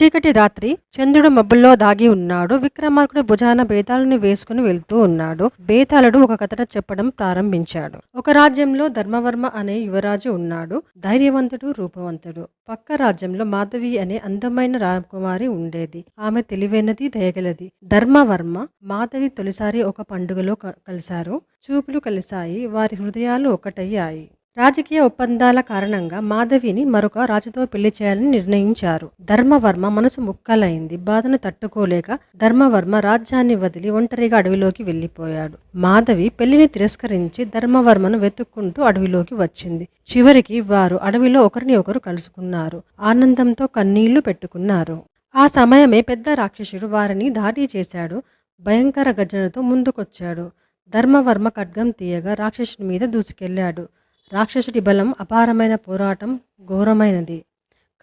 చీకటి రాత్రి చంద్రుడు మబ్బుల్లో దాగి ఉన్నాడు. విక్రమార్కుడు భుజాన బేతాళుని వేసుకుని వెళ్తూ ఉన్నాడు. బేతాళుడు ఒక కథ చెప్పడం ప్రారంభించాడు. ఒక రాజ్యంలో ధర్మవర్మ అనే యువరాజు ఉన్నాడు. ధైర్యవంతుడు, రూపవంతుడు. పక్క రాజ్యంలో మాధవి అనే అందమైన రాకుమారి ఉండేది. ఆమె తెలివైనది, దయగలది. ధర్మవర్మ, మాధవి తొలిసారి ఒక పండుగలో కలిశారు. చూపులు కలిశాయి. వారి హృదయాలు ఒకటయ్యాయి. రాజకీయ ఒప్పందాల కారణంగా మాధవిని మరొక రాజుతో పెళ్లి చేయాలని నిర్ణయించారు. ధర్మవర్మ మనసు ముక్కలైంది. బాధను తట్టుకోలేక ధర్మవర్మ రాజ్యాన్ని వదిలి ఒంటరిగా అడవిలోకి వెళ్లిపోయాడు. మాధవి పెళ్లిని తిరస్కరించి ధర్మవర్మను వెతుక్కుంటూ అడవిలోకి వచ్చింది. చివరికి వారు అడవిలో ఒకరిని ఒకరు కలుసుకున్నారు. ఆనందంతో కన్నీళ్లు పెట్టుకున్నారు. ఆ సమయమే పెద్ద రాక్షసుడు వారిని దాడి చేశాడు. భయంకర గర్జనతో ముందుకొచ్చాడు. ధర్మవర్మ ఖడ్గం తీయగా రాక్షసుడి మీద దూసుకెళ్లాడు. రాక్షసుడి బలం అపారమైన, పోరాటం ఘోరమైనది.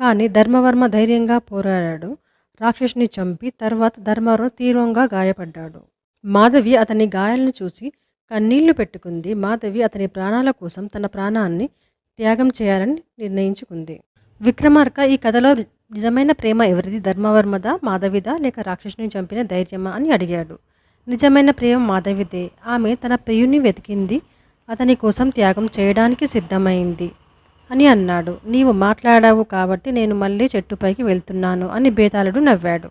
కానీ ధర్మవర్మ ధైర్యంగా పోరాడాడు. రాక్షసుని చంపి తర్వాత ధర్మవర్మ తీవ్రంగా గాయపడ్డాడు. మాధవి అతని గాయాలను చూసి కన్నీళ్లు పెట్టుకుంది. మాధవి అతని ప్రాణాల కోసం తన ప్రాణాన్ని త్యాగం చేయాలని నిర్ణయించుకుంది. విక్రమార్క, ఈ కథలో నిజమైన ప్రేమ ఎవరిది? ధర్మవర్మదా, మాధవిదా, లేక రాక్షసుని చంపిన ధైర్యమా అని అడిగాడు. నిజమైన ప్రేమ మాధవిదే. ఆమె తన ప్రియుని వెతికింది, అతని కోసం త్యాగం చేయడానికి సిద్ధమైంది అని అన్నాడు. నీవు మాట్లాడావు కాబట్టి నేను మళ్ళీ చెట్టుపైకి వెళ్తున్నాను అని బేతాళుడు నవ్వాడు.